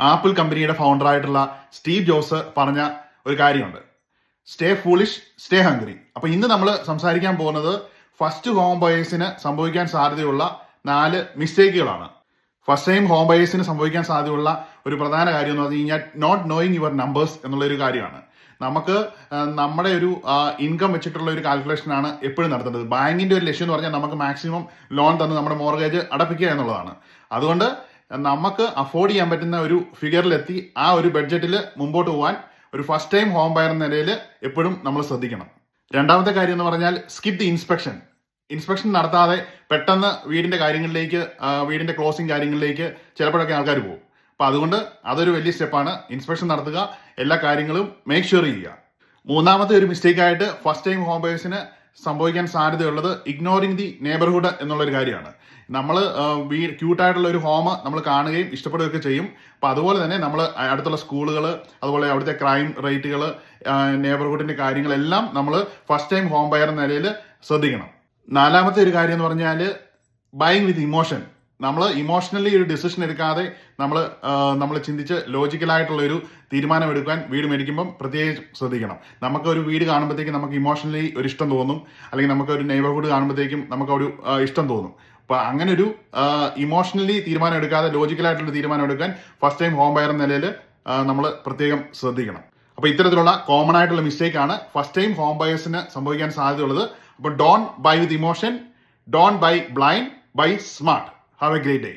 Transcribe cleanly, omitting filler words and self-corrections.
Apple കമ്പനിയുടെ ഫൗണ്ടറായിട്ടുള്ള Steve jobs പറഞ്ഞ ഒരു കാര്യമുണ്ട്, സ്റ്റേ ഫൂളിഷ് സ്റ്റേ ഹംഗ്രി. അപ്പൊ ഇന്ന് നമ്മൾ സംസാരിക്കാൻ പോകുന്നത് ഫസ്റ്റ് ഹോം ബയേഴ്സിന് സംഭവിക്കാൻ സാധ്യതയുള്ള 4 മിസ്റ്റേക്കുകളാണ്. ഫസ്റ്റ് ടൈം ഹോം ബയേഴ്സിന് സംഭവിക്കാൻ സാധ്യതയുള്ള ഒരു പ്രധാന കാര്യം എന്ന് പറഞ്ഞു കഴിഞ്ഞാൽ നോട്ട് നോയിങ് യുവർ നമ്പേഴ്സ് എന്നുള്ള ഒരു കാര്യമാണ്. നമുക്ക് നമ്മുടെ ഒരു ഇൻകം വെച്ചിട്ടുള്ള ഒരു കാൽക്കുലേഷൻ ആണ് എപ്പോഴും നടത്തേണ്ടത്. ബാങ്കിന്റെ ഒരു ലക്ഷ്യം എന്ന് പറഞ്ഞാൽ നമുക്ക് മാക്സിമം ലോൺ തന്ന് നമ്മുടെ മോർഗേജ് അടപ്പിക്കുക എന്നുള്ളതാണ്. അതുകൊണ്ട് നമുക്ക് അഫോർഡ് ചെയ്യാൻ പറ്റുന്ന ഒരു ഫിഗറിലെത്തി ആ ഒരു ബഡ്ജറ്റിൽ മുമ്പോട്ട് പോകാൻ ഒരു ഫസ്റ്റ് ടൈം ഹോം ബയർ എന്ന നിലയിൽ എപ്പോഴും നമ്മൾ ശ്രദ്ധിക്കണം. രണ്ടാമത്തെ കാര്യം എന്ന് പറഞ്ഞാൽ സ്കിപ്പ് ദി ഇൻസ്പെക്ഷൻ നടത്താതെ പെട്ടെന്ന് വീടിന്റെ കാര്യങ്ങളിലേക്ക്, വീടിന്റെ ക്ലോസിംഗ് കാര്യങ്ങളിലേക്ക് ചിലപ്പോഴൊക്കെ ആൾക്കാർ പോകും. അപ്പൊ അതുകൊണ്ട് അതൊരു വലിയ സ്റ്റെപ്പാണ്. ഇൻസ്പെക്ഷൻ നടത്തുക, എല്ലാ കാര്യങ്ങളും മേക്ക് ഷുവർ ചെയ്യുക. മൂന്നാമത്തെ ഒരു മിസ്റ്റേക്ക് ആയിട്ട് ഫസ്റ്റ് ടൈം ഹോം ബയേഴ്സിന് സംഭവിക്കാൻ സാധ്യതയുള്ളത് ഇഗ്നോറിങ് ദി നെയ്ബർഹുഡ് എന്നുള്ളൊരു കാര്യമാണ്. നമ്മൾ ക്യൂട്ടായിട്ടുള്ള ഒരു ഹോം നമ്മൾ കാണുകയും ഇഷ്ടപ്പെടുകയൊക്കെ ചെയ്യും. അപ്പൊ അതുപോലെ തന്നെ നമ്മൾ അടുത്തുള്ള സ്കൂളുകൾ, അതുപോലെ അവിടുത്തെ ക്രൈം റേറ്റുകൾ, നെയ്ബർഹുഡിന്റെ കാര്യങ്ങളെല്ലാം നമ്മൾ ഫസ്റ്റ് ടൈം ഹോം ബയർ എന്ന നിലയിൽ ശ്രദ്ധിക്കണം. നാലാമത്തെ ഒരു കാര്യം എന്ന് പറഞ്ഞാൽ ബൈങ് വിത്ത് ഇമോഷൻ. നമ്മൾ ഇമോഷണലി ഒരു ഡിസിഷൻ എടുക്കാതെ നമ്മൾ ചിന്തിച്ച് ലോജിക്കലായിട്ടുള്ള ഒരു തീരുമാനം എടുക്കാൻ വീട് മേടിക്കുമ്പം പ്രത്യേകിച്ച് ശ്രദ്ധിക്കണം. നമുക്ക് ഒരു വീട് കാണുമ്പോഴത്തേക്കും നമുക്ക് ഇമോഷണലി ഒരു ഇഷ്ടം തോന്നും, അല്ലെങ്കിൽ നമുക്ക് ഒരു നെയ്ബർഹുഡ് കാണുമ്പോഴത്തേക്കും നമുക്ക് ഒരു ഇഷ്ടം തോന്നും. അപ്പൊ അങ്ങനെ ഒരു ഇമോഷണലി തീരുമാനം എടുക്കാതെ ലോജിക്കലായിട്ടുള്ള തീരുമാനം എടുക്കാൻ ഫസ്റ്റ് ടൈം ഹോം ബയർ എന്ന നിലയിൽ നമ്മൾ പ്രത്യേകം ശ്രദ്ധിക്കണം. അപ്പൊ ഇത്തരത്തിലുള്ള കോമൺ ആയിട്ടുള്ള മിസ്റ്റേക്ക് ആണ് ഫസ്റ്റ് ടൈം ഹോം ബയേഴ്സിന് സംഭവിക്കാൻ സാധ്യതയുള്ളത്. അപ്പോൾ don't buy with emotion, don't buy blind, buy smart. Have a great day.